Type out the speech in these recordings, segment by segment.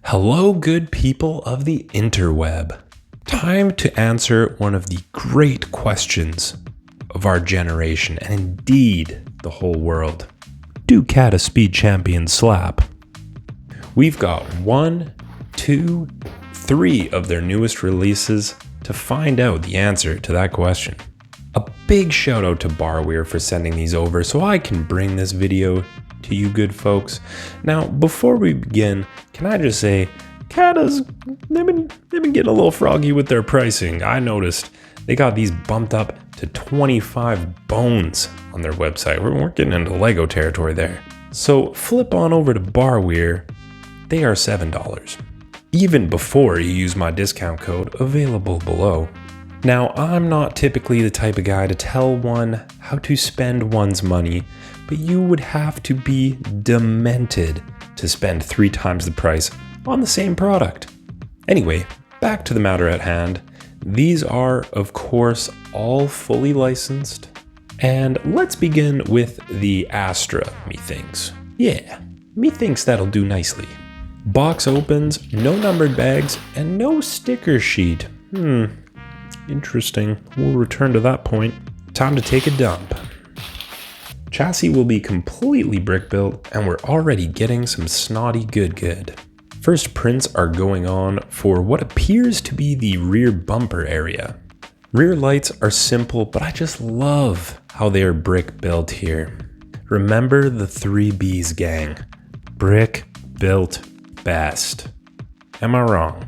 Hello, good people of the interweb. Time to answer one of the great questions of our generation, and indeed the whole world. Do CaDA's speed champions slap? We've got 1, 2, 3 of their newest releases to find out the answer to that question. A big shout out to Barweer for sending these over so I can bring this video to you good folks. Now, before we begin, can I just say, CaDA's, they've been getting a little froggy with their pricing. I noticed they got these bumped up to 25 bones on their website. We're getting into Lego territory there. So flip on over to Barweer. They are $7, even before you use my discount code available below. Now, I'm not typically the type of guy to tell one how to spend one's money, but you would have to be demented to spend 3 times the price on the same product. Anyway, back to the matter at hand. These are, of course, all fully licensed. And let's begin with the Astra, methinks. Yeah, methinks that'll do nicely. Box opens, no numbered bags, and no sticker sheet. Interesting. We'll return to that point. Time to take a dump. Chassis will be completely brick built, and we're already getting some snotty good. First prints are going on for what appears to be the rear bumper area. Rear lights are simple, but I just love how they are brick built here. Remember the 3 Bs, gang. Brick built best. Am I wrong?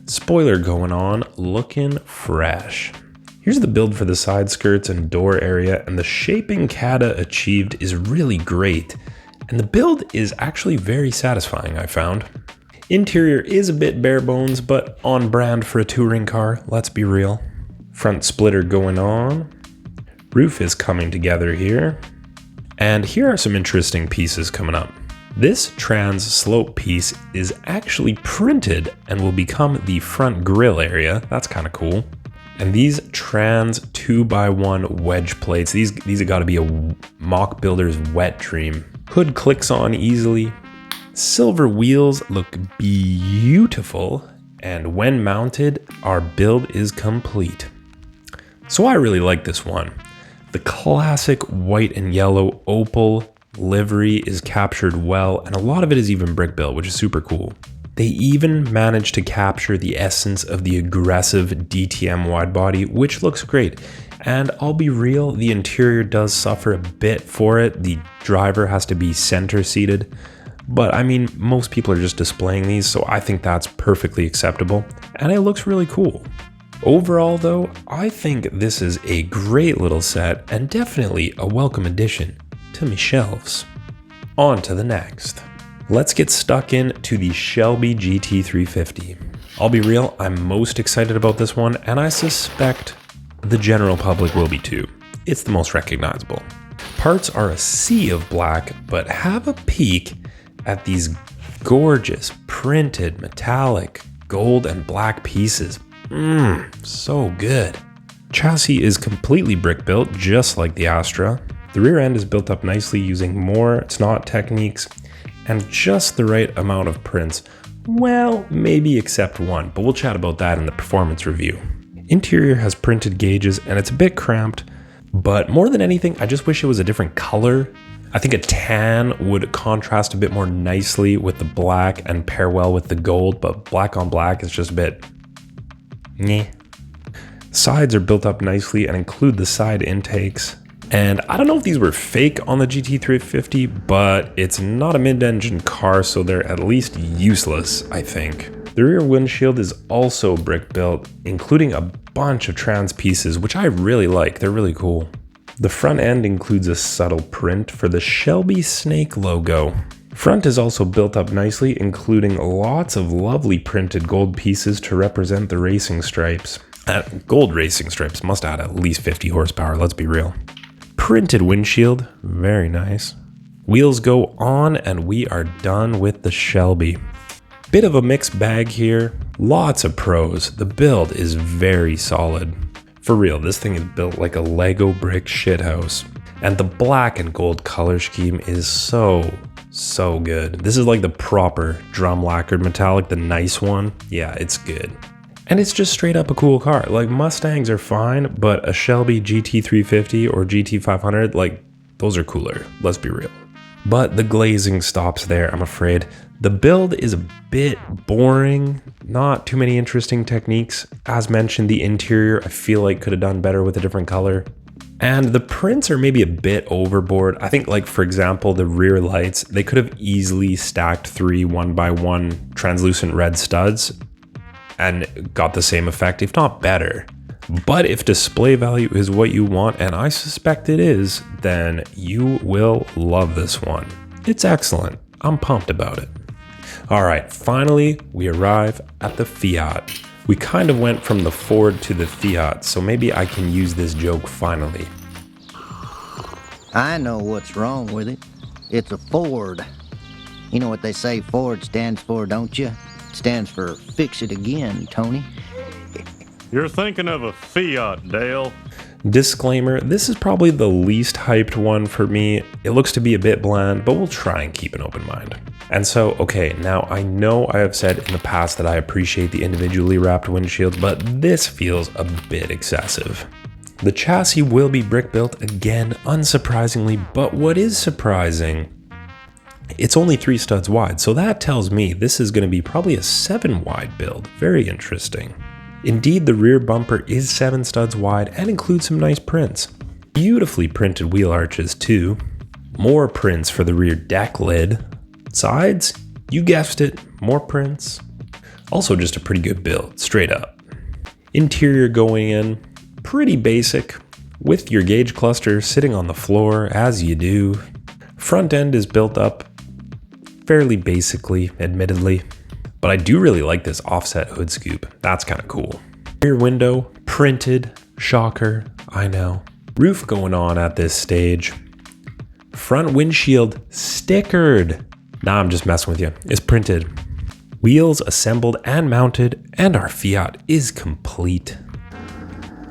Spoiler going on, looking fresh. Here's the build for the side skirts and door area, and the shaping CaDA achieved is really great. And the build is actually very satisfying, I found. Interior is a bit bare bones, but on brand for a touring car, let's be real. Front splitter going on. Roof is coming together here. And here are some interesting pieces coming up. This trans slope piece is actually printed and will become the front grille area. That's kind of cool. And these trans 2x1 wedge plates, these have got to be a mock builder's wet dream. Hood clicks on easily. Silver wheels look beautiful. And when mounted, our build is complete. So I really like this one. The classic white and yellow opal livery is captured well, and a lot of it is even brick built, which is super cool. They even managed to capture the essence of the aggressive DTM widebody, which looks great. And I'll be real, the interior does suffer a bit for it. The driver has to be center seated, but I mean, most people are just displaying these, so I think that's perfectly acceptable, and it looks really cool. Overall though, I think this is a great little set and definitely a welcome addition to my shelves. On to the next. Let's get stuck into the Shelby GT350. I'll be real, I'm most excited about this one, and I suspect the general public will be too. It's the most recognizable. Parts are a sea of black, but have a peek at these gorgeous printed metallic gold and black pieces. So good. Chassis is completely brick built, just like the Astra. The rear end is built up nicely using more snot techniques and just the right amount of prints. Well, maybe except one, but we'll chat about that in the performance review. Interior has printed gauges and it's a bit cramped, but more than anything, I just wish it was a different color. I think a tan would contrast a bit more nicely with the black and pair well with the gold, but black on black is just a bit meh. Sides are built up nicely and include the side intakes. And I don't know if these were fake on the GT350, but it's not a mid-engine car, so they're at least useless, I think. The rear windshield is also brick built, including a bunch of trans pieces, which I really like. They're really cool. The front end includes a subtle print for the Shelby snake logo. Front is also built up nicely, including lots of lovely printed gold pieces to represent the racing stripes. Gold racing stripes must add at least 50 horsepower, let's be real. Printed windshield, very nice. Wheels go on and we are done with the Shelby. Bit of a mixed bag here, lots of pros. The build is very solid. For real, this thing is built like a Lego brick shithouse. And the black and gold color scheme is so So good. This is like the proper drum lacquered metallic, the nice one. Yeah, it's good. And it's just straight up a cool car. Like Mustangs are fine, but a Shelby GT350 or GT500, like those are cooler, let's be real. But the glazing stops there, I'm afraid. The build is a bit boring, not too many interesting techniques. As mentioned, the interior I feel like could have done better with a different color. And the prints are maybe a bit overboard. I think, like, for example, the rear lights, they could have easily stacked 3 1x1 translucent red studs and got the same effect, if not better. But if display value is what you want, and I suspect it is, then you will love this one. It's excellent. I'm pumped about it. All right, finally, we arrive at the Fiat. We kind of went from the Ford to the Fiat, so maybe I can use this joke finally. I know what's wrong with it. It's a Ford. You know what they say Ford stands for, don't you? It stands for fix it again, Tony. You're thinking of a Fiat, Dale. Disclaimer, this is probably the least hyped one for me. It looks to be a bit bland, but we'll try and keep an open mind. And so, okay, now I know I have said in the past that I appreciate the individually wrapped windshields, but this feels a bit excessive. The chassis will be brick built again, unsurprisingly, but what is surprising, it's only 3 studs wide, so that tells me this is going to be probably a 7 wide build. Very interesting. Indeed, the rear bumper is 7 studs wide and includes some nice prints. Beautifully printed wheel arches too. More prints for the rear deck lid. Sides, you guessed it, more prints. Also just a pretty good build, straight up. Interior going in, pretty basic, with your gauge cluster sitting on the floor as you do. Front end is built up fairly basically, admittedly. But I do really like this offset hood scoop. That's kind of cool. Rear window, printed, shocker, I know. Roof going on at this stage. Front windshield stickered. Nah, I'm just messing with you. It's printed. Wheels assembled and mounted, and our Fiat is complete.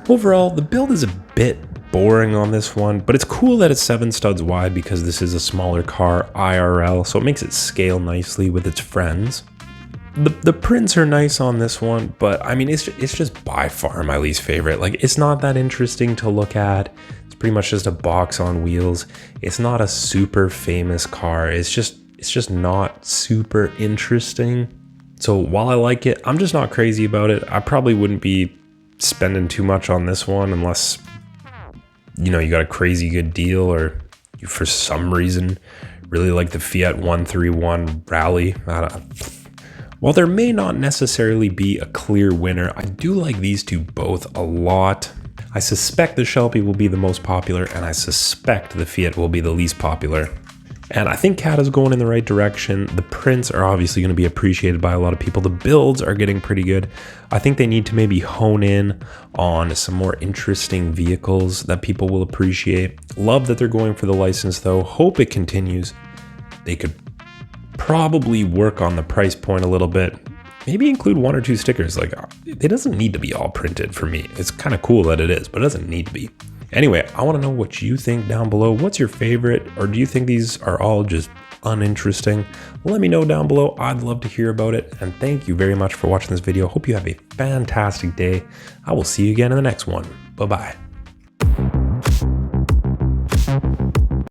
Overall, the build is a bit boring on this one, but it's cool that it's 7 studs wide because this is a smaller car IRL, so it makes it scale nicely with its friends. The prints are nice on this one, but I mean, it's just by far my least favorite. Like, it's not that interesting to look at. It's pretty much just a box on wheels. It's not a super famous car. It's just not super interesting. So while I like it, I'm just not crazy about it. I probably wouldn't be spending too much on this one unless, you know, you got a crazy good deal or you, for some reason, really like the Fiat 131 Rally. While there may not necessarily be a clear winner, I do like these two both a lot. I suspect the Shelby will be the most popular, and I suspect the Fiat will be the least popular. And I think CaDA's going in the right direction. The prints are obviously going to be appreciated by a lot of people. The builds are getting pretty good. I think they need to maybe hone in on some more interesting vehicles that people will appreciate. Love that they're going for the license though. Hope it continues. They could probably work on the price point a little bit. Maybe include 1 or 2 stickers. Like, it doesn't need to be all printed for me. It's kind of cool that it is, but it doesn't need to be. Anyway, I want to know what you think down below. What's your favorite? Or do you think these are all just uninteresting? Let me know down below. I'd love to hear about it. And thank you very much for watching this video. Hope you have a fantastic day. I will see you again in the next one. Bye-bye.